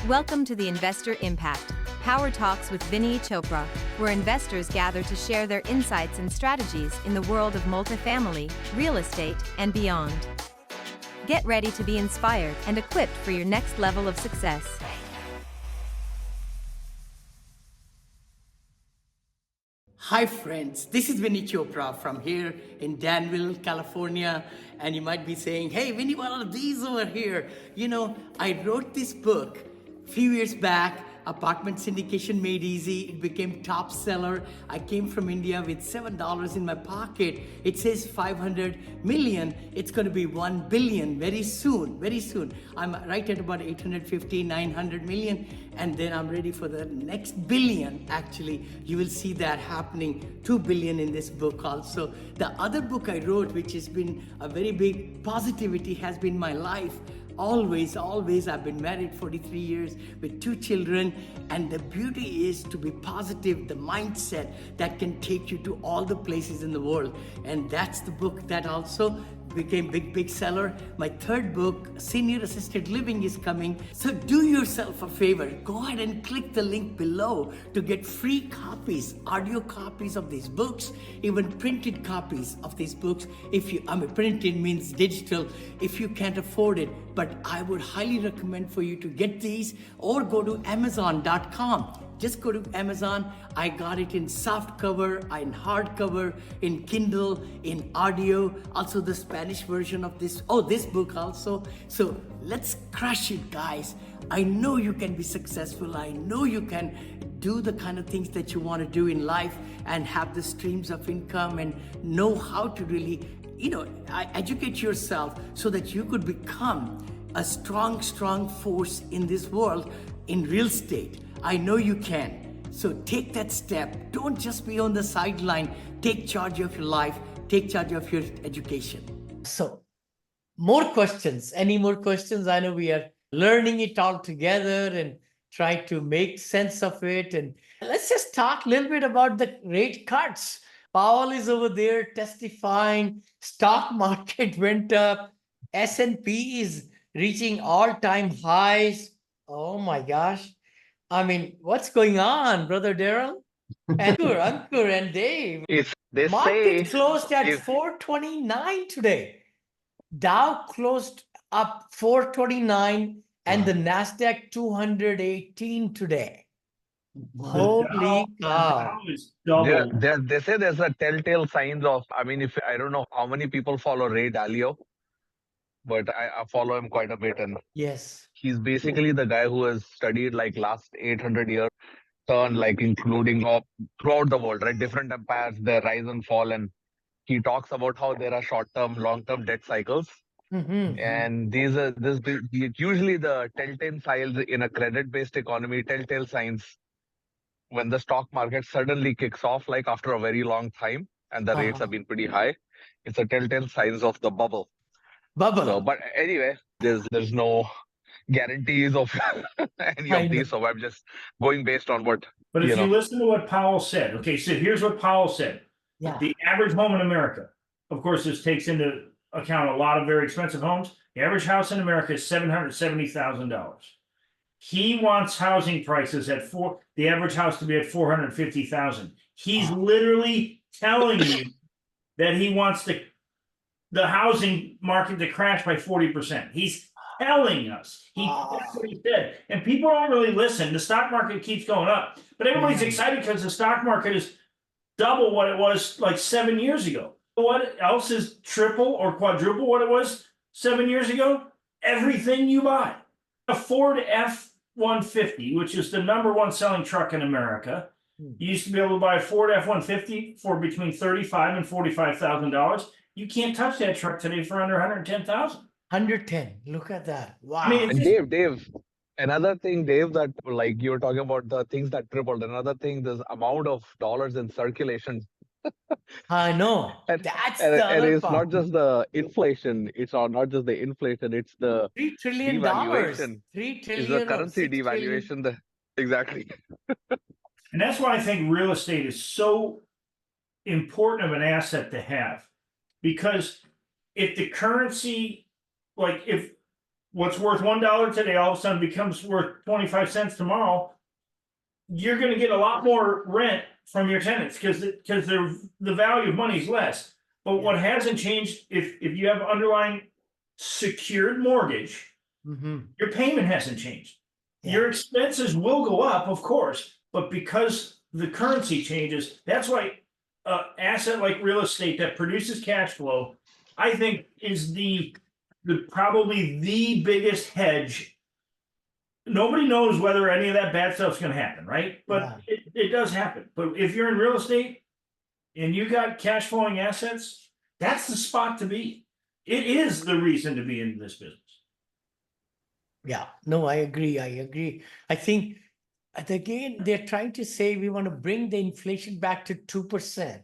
Welcome to the Investor Impact Power Talks with Vinney Chopra, where investors gather to share their insights and strategies in the world of multifamily, real estate, and beyond. Get ready to be inspired and equipped for your next level of success. Hi friends, this is Vinney Chopra from here in Danville, California. And you might be saying, hey Vinny, what are these over here? You know, I wrote this book a few years back, Apartment Syndication Made Easy. It became top seller. I came from India with $7 in my pocket. It says 500 million. It's going to be 1 billion very soon, very soon. I'm right at about 850, 900 million. And then I'm ready for the next billion. Actually, you will see that happening, 2 billion in this book also. The other book I wrote, which has been a very big positivity, has been my life. Always, I've been married 43 years with 2 children, and the beauty is to be positive, the mindset that can take you to all the places in the world. And that's the book that also became big seller. My third book, Senior Assisted Living, is coming. So do yourself a favor, go ahead and click the link below to get free copies, audio copies of these books, even printed copies of these books. Printed means digital if you can't afford it, but I would highly recommend for you to get these or go to Amazon.com. Just go to Amazon. I got it in soft cover, in hardcover, in Kindle, in audio, also the Spanish version of this book also. So let's crush it, guys. I know you can be successful. I know you can do the kind of things that you want to do in life and have the streams of income and know how to really, educate yourself so that you could become a strong force in this world in real estate. I know you can. So take that step. Don't just be on the sideline. Take charge of your life. Take charge of your education. So, more questions. Any more questions? I know we are learning it all together and try to make sense of it. And let's just talk a little bit about the rate cuts. Powell is over there testifying. Stock market went up. S&P is reaching all-time highs. Oh my gosh. I mean, what's going on, Brother Daryl? Ankur, and Dave. They Market say closed at if 429 today. Dow closed up 429 and the NASDAQ 218 today. Holy cow. Is double. they say there's a telltale signs of, if I don't know how many people follow Ray Dalio, but I follow him quite a bit, and Yes. he's basically the guy who has studied like last 800 years turn, like including throughout the world, right? Different empires, their rise and fall, and he talks about how there are short-term, long-term debt cycles. Mm-hmm. And these are usually the telltale signs in a credit-based economy, telltale signs when the stock market suddenly kicks off, like after a very long time, and the rates have been pretty high. It's a telltale signs of the bubble. So, but anyway, there's no guarantees of any of these, so I'm just going based on what. But if you listen to what Powell said, okay, so here's what Powell said. Yeah. The average home in America, of course, this takes into account a lot of very expensive homes. The average house in America is $770,000. He wants housing prices at the average house to be at $450,000. He's literally telling you that he wants the housing market to crash by 40%. He's telling us. That's what he said. And people don't really listen. The stock market keeps going up. But everybody's excited because the stock market is double what it was like 7 years ago. What else is triple or quadruple what it was 7 years ago? Everything you buy. A Ford F-150, which is the #1 selling truck in America. You used to be able to buy a Ford F-150 for between $35,000 and $45,000. You can't touch that truck today for under $110,000. 110. Look at that. Wow. And Dave, another thing, Dave, that like you were talking about the things that tripled. Another thing, this amount of dollars in circulation. I know. And it's not just the inflation. It's not just the inflation. It's the $3 trillion. devaluation. 3 trillion. It's the currency devaluation. Exactly. And that's why I think real estate is so important of an asset to have, because if the currency, like if what's worth $1 today all of a sudden becomes worth 25 cents tomorrow, you're going to get a lot more rent from your tenants because the value of money is less. But what hasn't changed, if you have underlying secured mortgage, your payment hasn't changed. Your expenses will go up, of course, but because the currency changes, that's why asset like real estate that produces cash flow, I think, is the probably the biggest hedge. Nobody knows whether any of that bad stuff's going to happen, right? But it does happen. But if you're in real estate and you got cash flowing assets, that's the spot to be. It is the reason to be in this business. Yeah, no, I agree. I think, again, they're trying to say we want to bring the inflation back to 2%.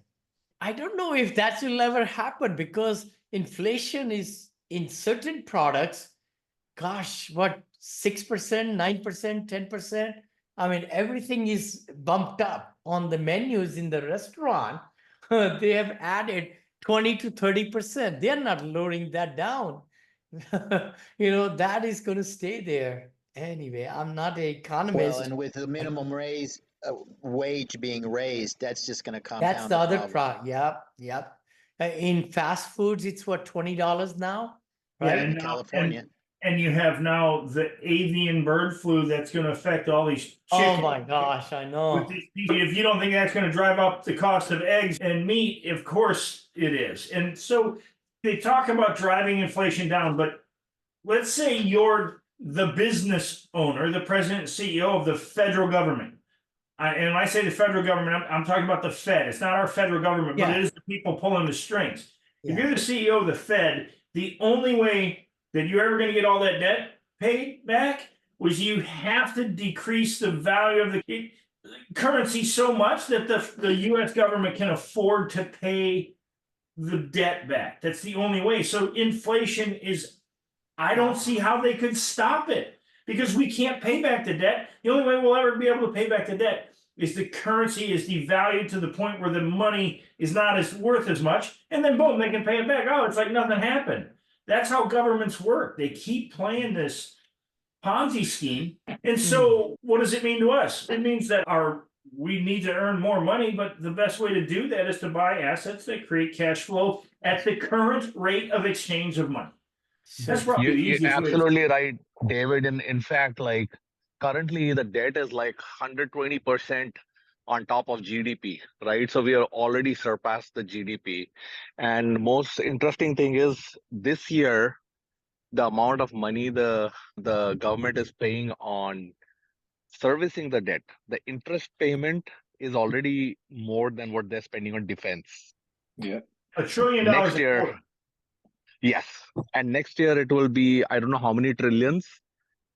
I don't know if that will ever happen because inflation is in certain products, gosh, what, 6%, 9%, 10%? I mean, everything is bumped up on the menus in the restaurant. They have added 20 to 30%. They're not lowering that down. That is going to stay there. Anyway, I'm not an economist. Well, and with the minimum wage being raised, that's just going to compound. That's the other problem. Yep. In fast foods, it's what, $20 now, right? In California. And you have now the avian bird flu that's going to affect all these chickens. Oh my gosh, I know. If you don't think that's going to drive up the cost of eggs and meat, of course it is. And so they talk about driving inflation down, but let's say you're the business owner, the president and CEO of the federal government. And when I say the federal government, I'm talking about the Fed. It's not our federal government, but it is the people pulling the strings. If you're the CEO of the Fed, the only way that you're ever going to get all that debt paid back was you have to decrease the value of the currency so much that the U.S. government can afford to pay the debt back. That's the only way. So inflation is, I don't see how they could stop it because we can't pay back the debt. The only way we'll ever be able to pay back the debt is the currency is devalued to the point where the money is not as worth as much. And then boom, they can pay it back. Oh, it's like nothing happened. That's how governments work. They keep playing this Ponzi scheme. And so what does it mean to us? It means that we need to earn more money, but the best way to do that is to buy assets that create cash flow at the current rate of exchange of money. That's probably the easiest way. You're absolutely right, David. And in fact, like currently the debt is like 120% on top of GDP, right? So we are already surpassed the GDP. And most interesting thing is this year, the amount of money the government is paying on servicing the debt, the interest payment is already more than what they're spending on defense. Yeah. $1 trillion next year. Yes. And next year it will be, I don't know how many trillions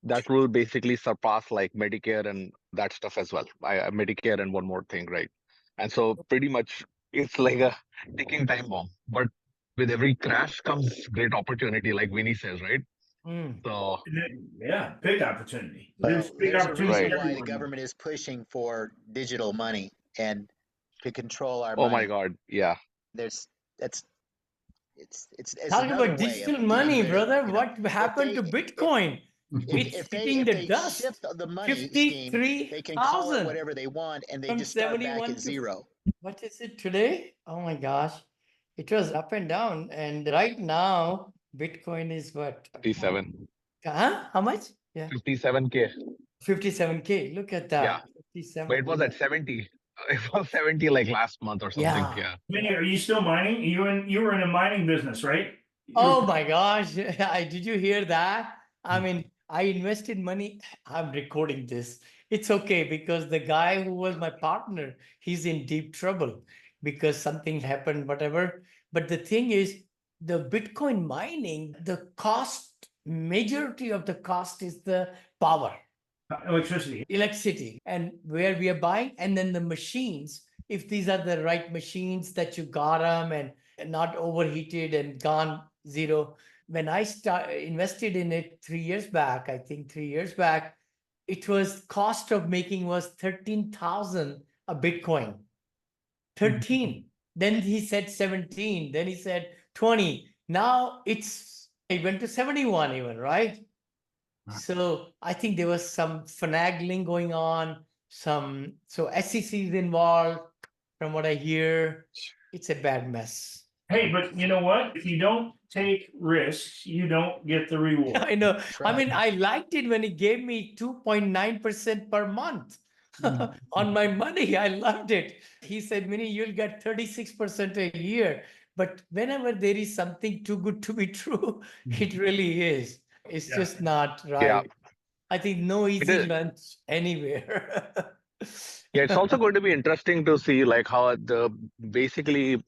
that will basically surpass like Medicare and that stuff as well. Medicare and one more thing, right? And so pretty much it's like a ticking time bomb. But with every crash comes great opportunity, like Vinney says, right? So yeah, big opportunity. Well, There's big there's opportunity. a reason why the government is pushing for digital money and to control our money. Oh my God, yeah. It's Talking about digital money, brother. What happened to Bitcoin? It's hitting the dust. Shift the money scheme, they can call it 53,000 whatever they want, and they from just start back 71 at to- zero. What is it today? Oh my gosh. It was up and down. And right now, Bitcoin is what? 57. Huh? How much? Yeah. 57K. 57K. Look at that. Yeah. 57. But it was at 70. It was 70 like last month or something. Yeah. Vinny, are you still mining? You were in a mining business, right? Oh my gosh. Did you hear that? I mean, I invested money. I'm recording this. It's okay because the guy who was my partner, he's in deep trouble because something happened, whatever. But the thing is, the Bitcoin mining, the cost, majority of the cost is the power. Electricity, and where we are buying, and then the machines, if these are the right machines that you got them and not overheated and gone zero. When I invested in it 3 years back, I think 3 years back, it was cost of making was 13,000 a Bitcoin. 13. Then he said 17. Then he said 20. Now it went to 71 even, right? So I think there was some finagling going on, so SEC is involved, from what I hear. It's a bad mess. Hey, but you know what? If you don't take risks, you don't get the reward. I know. That's I right. mean, I liked it when he gave me 2.9% per month on my money. I loved it. He said, Vinny, you'll get 36% a year. But whenever there is something too good to be true, it really is. It's Yeah. just not Yeah, right. I think no it easy is. lunch anywhere. Yeah, it's also going to be interesting to see like how the basically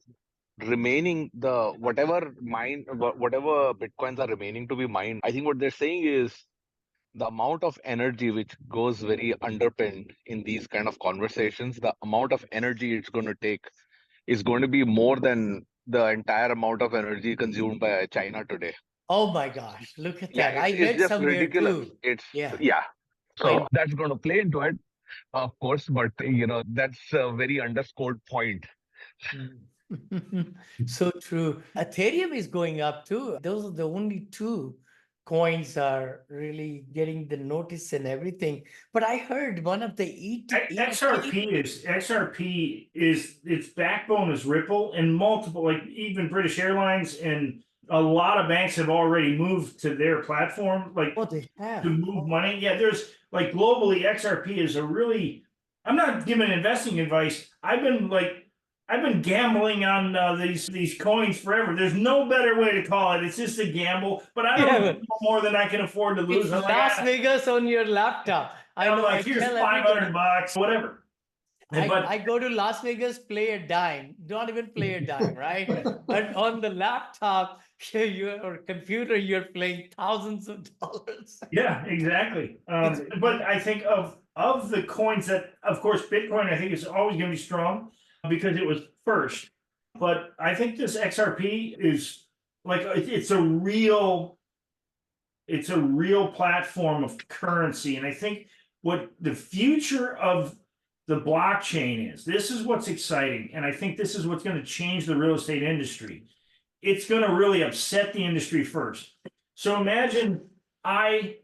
remaining the whatever bitcoins are remaining to be mined. I think what they're saying is the amount of energy which goes very underpinned in these kind of conversations, the amount of energy it's going to take is going to be more than the entire amount of energy consumed by China today. Oh my gosh, look at Yeah, that. I it's read just somewhere ridiculous. too. It's Yeah, yeah. I So that's going to play into it, of course, but that's a very underscored point. So true. Ethereum is going up too. Those are the only two coins are really getting the notice and everything. But I heard one of the XRP is its backbone is Ripple, and multiple, like even British Airlines and a lot of banks have already moved to their platform, like Oh, they to have. move money. Yeah, there's like globally, XRP is a really. I'm not giving investing advice. I've been gambling on these coins forever. There's no better way to call it. It's just a gamble, but I don't Yeah, know more than I can afford to lose. it's I'm like, Las Vegas on your laptop. I I'm know. I like, here's tell 500 everybody. bucks, whatever. But I go to Las Vegas, play a dime, not even play a dime, right? But on the laptop, your computer, you're playing thousands of dollars. yeah, exactly. It's But I think of the coins that, of course, Bitcoin, I think is always going to be strong because it was first. But I think this XRP is like it's a real platform of currency, and I think what the future of the blockchain is. This is what's exciting, and I think this is what's going to change the real estate industry. It's going to really upset the industry first. So imagine I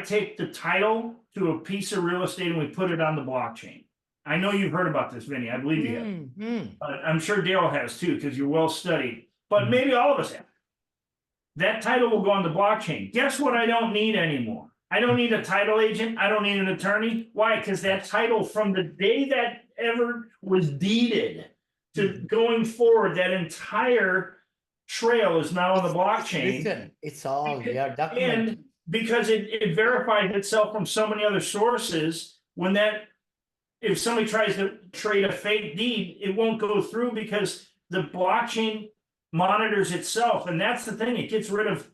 take the title to a piece of real estate and we put it on the blockchain. I know you've heard about this, Vinny. I believe you have. I'm sure Dale has too, because you're well studied. But maybe all of us have. That title will go on the blockchain. Guess what I don't need anymore? I don't need a title agent. I don't need an attorney. Why? Because that title from the day that ever was deeded to going forward, that entire trail is now on the blockchain. Listen, it's all, yeah, And documented. because it verifies itself from so many other sources, if somebody tries to trade a fake deed, it won't go through because the blockchain monitors itself. And that's the thing, it gets rid of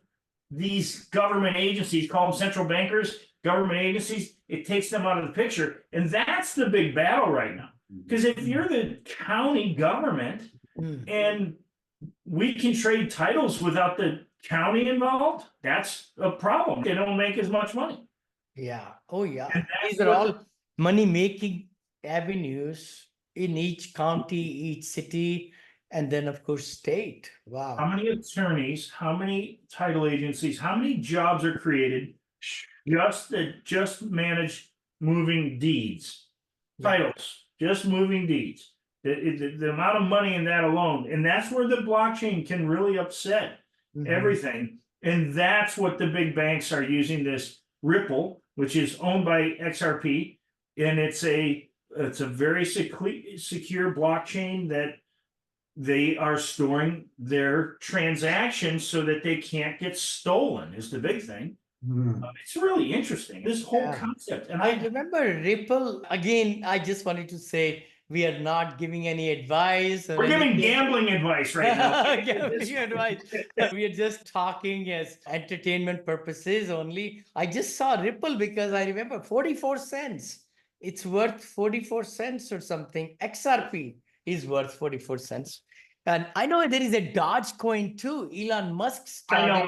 these government agencies, call them central bankers, government agencies. It takes them out of the picture. And that's the big battle right now. Because if you're the county government and we can trade titles without the county involved, that's a problem. They don't make as much money. Yeah. Oh, yeah. And that's These are what all money-making avenues in each county, each city, and then, of course, state. How Wow. many attorneys, how many title agencies, how many jobs are created just manage moving deeds, titles, just moving deeds. The amount of money in that alone, and that's where the blockchain can really upset everything. And that's what the big banks are using this Ripple, which is owned by XRP, and it's a very secure blockchain that they are storing their transactions so that they can't get stolen is the big thing. It's really interesting, this whole concept. And I remember Ripple, again, I just wanted to say, we are not giving any advice. We're giving gambling advice right now. Gambling advice. We are just talking as entertainment purposes only. I just saw Ripple because I remember 44 cents. It's worth 44 cents or something. XRP is worth 44 cents. And I know there is a Dogecoin too. Elon Musk started. I know.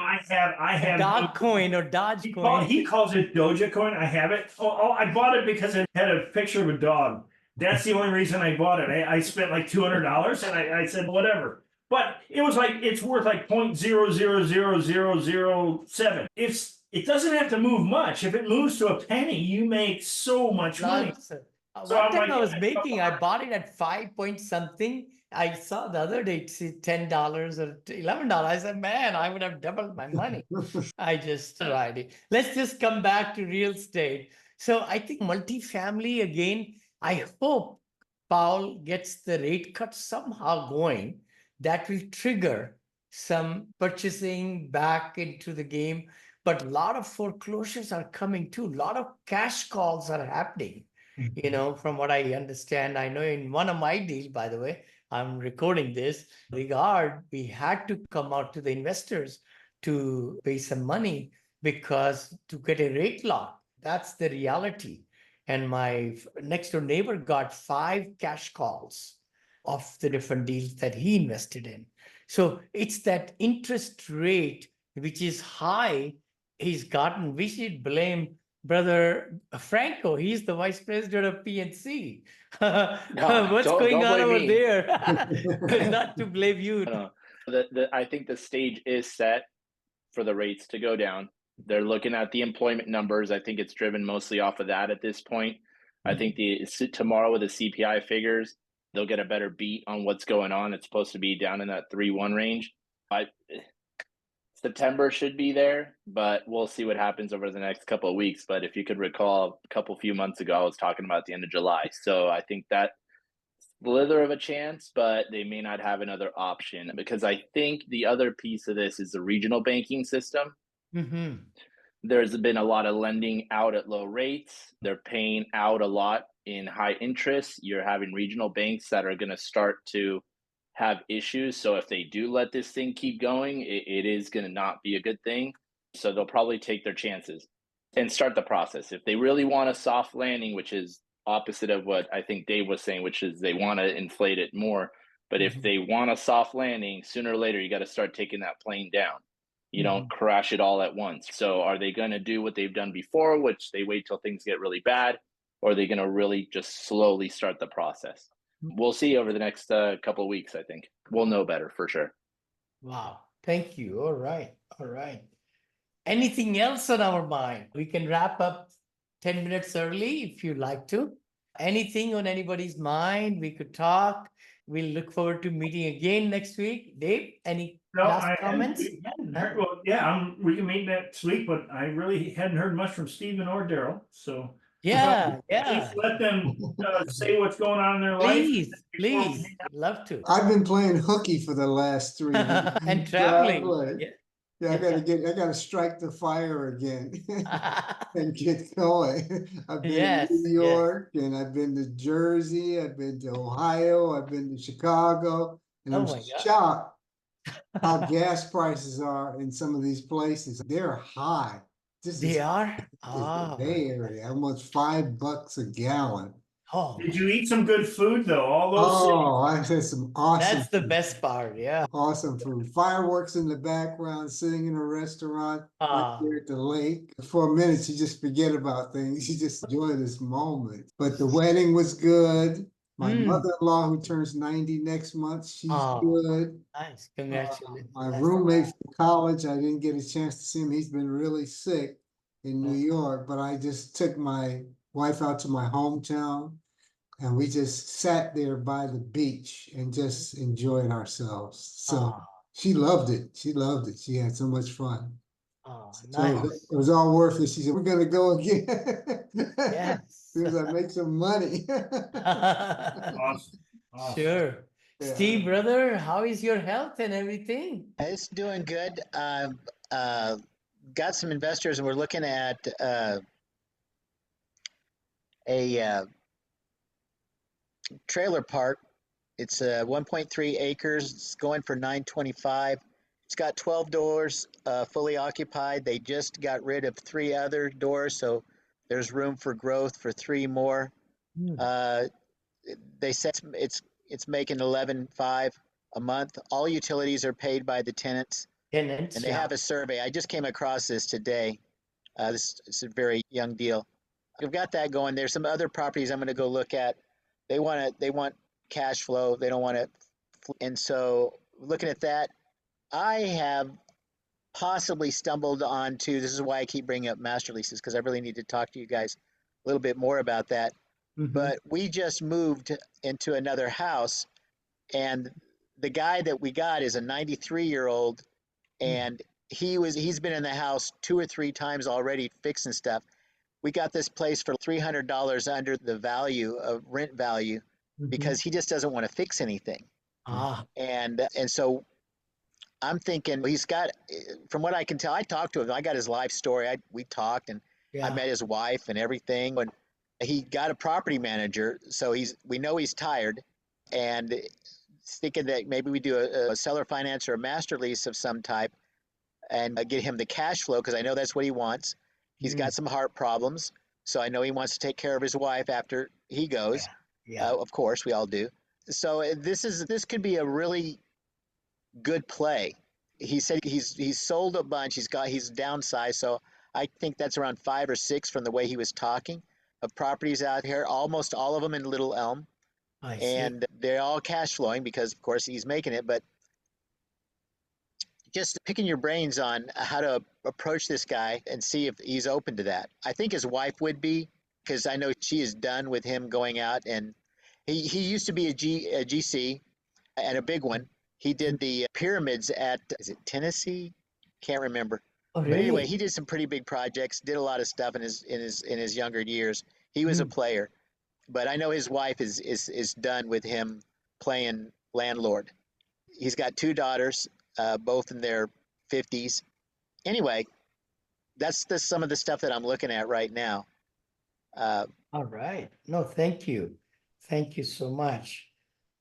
I have Dogecoin or Dogecoin. He calls it Doja Coin. I have it. I bought it because it had a picture of a dog. That's the only reason I bought it. I spent like $200, and I said whatever. But it was like it's worth like 0.000007. It's it doesn't have to move much. If it moves to a penny, you make so much money. Nonsense. So One I'm time like, I was making, I bought it at 5 point something. I saw the other day it's $10 or $11. I said, man, I would have doubled my money. I just tried it. Let's just come back to real estate. So I think multifamily again, I hope Powell gets the rate cut somehow going. That will trigger some purchasing back into the game. But a lot of foreclosures are coming too. A lot of cash calls are happening. From what I understand, I know in one of my deals, by the way, I'm recording this, we had to come out to the investors to pay some money because to get a rate lock, that's the reality. And my next door neighbor got 5 cash calls of the different deals that he invested in. So it's that interest rate, which is high, he's gotten. We should blame Brother Franco. He's the vice president of PNC. What's going don't on blame over me. there? Not to blame you. No, I think the stage is set for the rates to go down. They're looking at the employment numbers. I think it's driven mostly off of that at this point. I think tomorrow with the CPI figures, they'll get a better beat on what's going on. It's supposed to be down in that 3.1 range. September should be there, but we'll see what happens over the next couple of weeks. But if you could recall, a few months ago, I was talking about the end of July. So I think that slither of a chance, but they may not have another option, because I think the other piece of this is the regional banking system. Mm-hmm. There's been a lot of lending out at low rates. They're paying out a lot in high interest. You're having regional banks that are going to start to have issues. So if they do let this thing keep going, it is going to not be a good thing. So they'll probably take their chances and start the process. If they really want a soft landing, which is opposite of what I think Dave was saying, which is they want to inflate it more. But if they want a soft landing, sooner or later, you got to start taking that plane down. You don't crash it all at once. So are they going to do what they've done before, which they wait till things get really bad, or are they going to really just slowly start the process? We'll see over the next couple of weeks. I think we'll know better for sure. Wow. Thank you. All right. All right. Anything else on our mind? We can wrap up 10 minutes early if you'd like to. Anything on anybody's mind? We could talk. We'll look forward to meeting again next week. Dave, any last comments? We can meet next week, but I really hadn't heard much from Stephen or Daryl. So Yeah. please let them say what's going on in their life. Please, I'd love to. I've been playing hooky for the last 3 weeks. And traveling. I gotta strike the fire again and get going. I've been to New York and I've been to Jersey, I've been to Ohio, I've been to Chicago, and I'm shocked how gas prices are in some of these places. They're high. They are? The Bay Area, almost $5 a gallon. Oh, did you eat some good food though? All those I had some awesome that's the best part, yeah. Awesome food. Fireworks in the background, sitting in a restaurant right there at the lake. For a minute, you just forget about things. You just enjoy this moment. But the wedding was good. My mother-in-law, who turns 90 next month, she's good. Nice, congratulations. My roommate from college, I didn't get a chance to see him. He's been really sick in New York, but I just took my wife out to my hometown. And we just sat there by the beach and just enjoyed ourselves. So she loved it. She loved it. She had so much fun. So Nice. it was all worth it. She said, we're going to go again. Yes. As soon as I make some money. Awesome. Sure. Yeah. Steve, brother, how is your health and everything? It's doing good. Got some investors, and we're looking at a trailer park. It's 1.3 acres. It's going for $925. It's got 12 doors, fully occupied. They just got rid of 3 other doors, so there's room for growth for 3 more. They said it's making $11.5 a month. All utilities are paid by the tenants. And they have a survey. I just came across this today. This is a very young deal. We've got that going. There's some other properties I'm going to go look at. They want cash flow. They don't want it. And so looking at that, I have possibly stumbled onto, this is why I keep bringing up master leases, because I really need to talk to you guys a little bit more about that. But we just moved into another house, and the guy that we got is a 93-year-old, and he's been in the house 2 or 3 times already fixing stuff. We got this place for $300 under the value of rent value because he just doesn't want to fix anything. And so I'm thinking he's got, from what I can tell, I talked to him. I got his life story. We talked, and I met his wife and everything. And he got a property manager, so we know he's tired, and thinking that maybe we do a seller finance or a master lease of some type, and get him the cash flow, because I know that's what he wants. He's got some heart problems, so I know he wants to take care of his wife after he goes. Of course, we all do. So this could be a really good play. He said he's sold a bunch. He's downsized, so I think that's around 5 or 6 from the way he was talking of properties out here. Almost all of them in Little Elm, and they're all cash flowing because, of course, he's making it. But just picking your brains on how to approach this guy and see if he's open to that. I think his wife would be, because I know she is done with him going out. And he used to be a GC, and a big one. He did the pyramids at, is it Tennessee? Can't remember. Oh, really? But anyway, he did some pretty big projects, did a lot of stuff in his younger years. He was a player, but I know his wife is done with him playing landlord. He's got 2 daughters, both in their 50s. Anyway, that's some of the stuff that I'm looking at right now. All right. No, thank you. Thank you so much.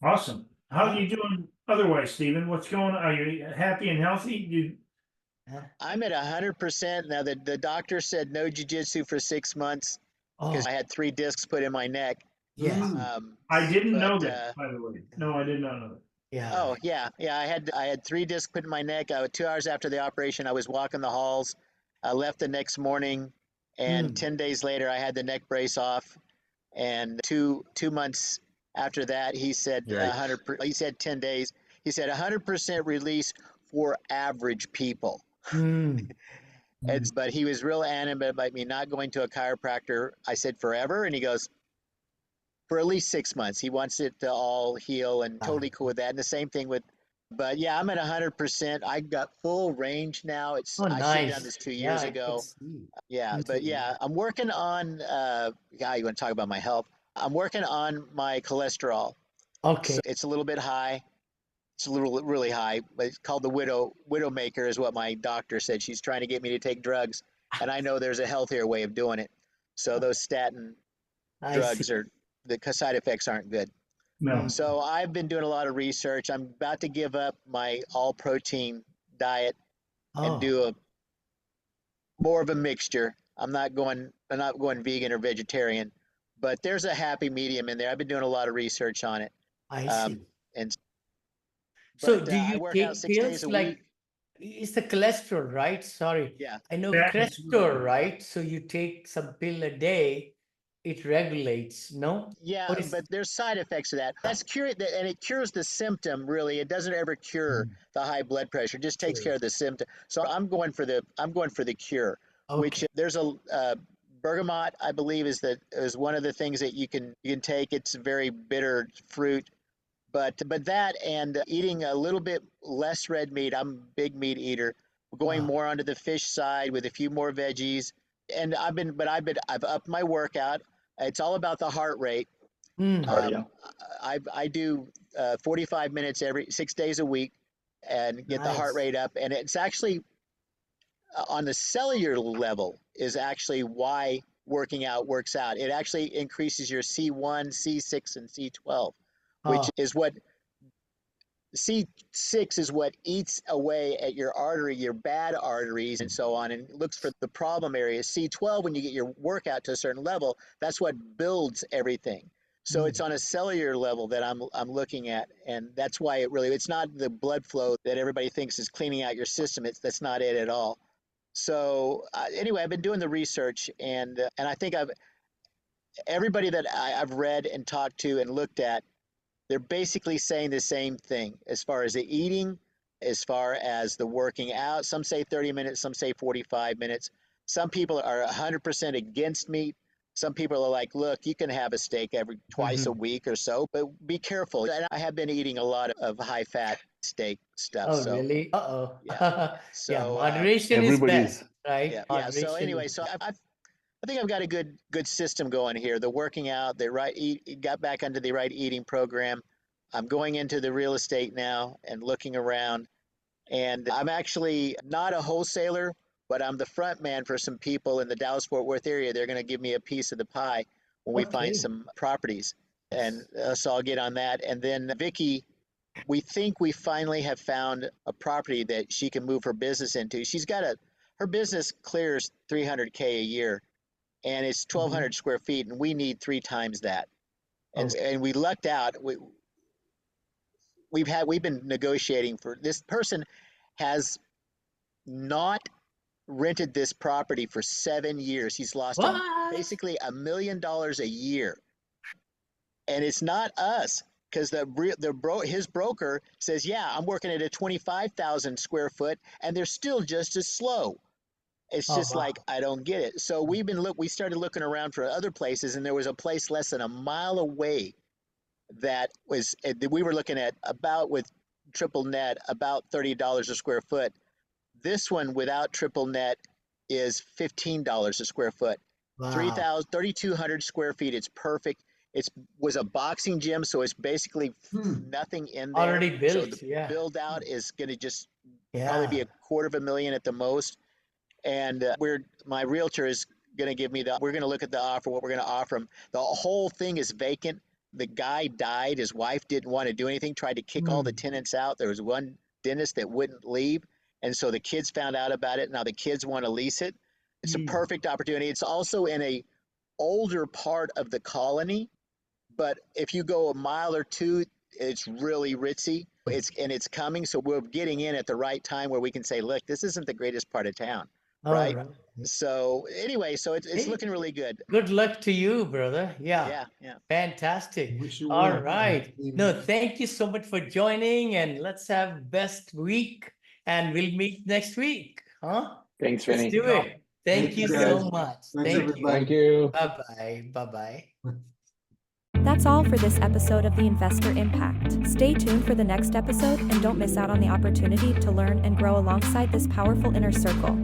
Awesome. How are you doing otherwise, Stephen? What's going on? Are you happy and healthy? I'm at 100%. Now, the doctor said no jiu-jitsu for 6 months because I had 3 discs put in my neck. I didn't know that, by the way. No, I did not know that. Oh, yeah. I had 3 discs put in my neck. 2 hours after the operation, I was walking the halls. I left the next morning, and 10 days later, I had the neck brace off. And 2 months after that, he said 100. He said 10 days. He said 100% release for average people. But he was real animate about me not going to a chiropractor. I said forever, and he goes, for at least 6 months. He wants it to all heal, and totally cool with that. And the same thing with, but yeah, I'm at 100%. I got full range now. I should have done this 2 years ago. But yeah, I'm working on, you want to talk about my health? I'm working on my cholesterol. Okay. So it's a little bit high. It's really high, but it's called the widowmaker is what my doctor said. She's trying to get me to take drugs, and I know there's a healthier way of doing it. So those statin drugs the side effects aren't good. No. So I've been doing a lot of research. I'm about to give up my all protein diet and do more of a mixture. I'm not going vegan or vegetarian, but there's a happy medium in there. I've been doing a lot of research on it. I see. So do you take pills like, it's the cholesterol, right? Sorry. Yeah. I know cholesterol, right? So you take some pill a day, it regulates, no? Yeah, but there's side effects to that. That's and it cures the symptom, really. It doesn't ever cure the high blood pressure. It just takes care of the symptom. So I'm going for the cure, which there's a bergamot, I believe, is one of the things that you can take. It's a very bitter fruit. But that and eating a little bit less red meat. I'm a big meat eater. Going more onto the fish side with a few more veggies. And I've upped my workout. It's all about the heart rate. I do 45 minutes every 6 days a week and get the heart rate up. And it's actually on the cellular level is actually why working out works out. It actually increases your C1, C6, and C12, which is what C6 is what eats away at your bad arteries and so on, and looks for the problem areas. C12, when you get your workout to a certain level, that's what builds everything. So it's on a cellular level that I'm looking at, and that's why it's not the blood flow that everybody thinks is cleaning out your system. That's not it at all. So anyway, I've been doing the research, and I think everybody that I've read and talked to and looked at, they're basically saying the same thing as far as the eating, as far as the working out. Some say 30 minutes, some say 45 minutes. Some people are 100% against meat. Some people are like, look, you can have a steak twice a week or so, but be careful. And I have been eating a lot of high fat steak stuff. Oh, So really? Uh-oh. yeah. Yeah, So moderation is Everybody's best, right? yeah. So Moderation anyway, is so best. I think I've got a good system going here. The working out, got back onto the right eating program. I'm going into the real estate now and looking around. And I'm actually not a wholesaler, but I'm the front man for some people in the Dallas-Fort Worth area. They're going to give me a piece of the pie when we find Okay. some properties. And so I'll get on that. And then Vicky, we think we finally have found a property that she can move her business into. Her business clears 300K a year, and it's 1,200 square feet, and we need 3 times that. And we lucked out. We've been negotiating for this person has not rented this property for 7 years. He's lost basically $1 million a year, and it's not us because his broker says, yeah, I'm working at a 25,000 square foot, and they're still just as slow. It's just like, I don't get it. So we started looking around for other places, and there was a place less than a mile away that we were looking at about with triple net about $30 a square foot. This one without triple net is $15 a square foot. Wow. 3,200 square feet. It's perfect. It was a boxing gym, so it's basically nothing in there. Already built. So the build out is going to just probably be $250,000 at the most. And my realtor is going to give me we're going to look at the offer, what we're going to offer him. The whole thing is vacant. The guy died. His wife didn't want to do anything, tried to kick all the tenants out. There was one dentist that wouldn't leave. And so the kids found out about it. Now the kids want to lease it. It's a perfect opportunity. It's also in a older part of the colony, but if you go a mile or two, it's really ritzy. It's coming. So we're getting in at the right time where we can say, look, this isn't the greatest part of town. Right? So anyway, so it's looking really good. Good luck to you, brother. Yeah. Fantastic. All right. No, thank you so much for joining, and let's have best week, and we'll meet next week. Huh? Thanks, Vinney. Let's do it. Thank you so much. Thank you. Thank you. Bye-bye. Bye-bye. That's all for this episode of The Investor Impact. Stay tuned for the next episode and don't miss out on the opportunity to learn and grow alongside this powerful inner circle.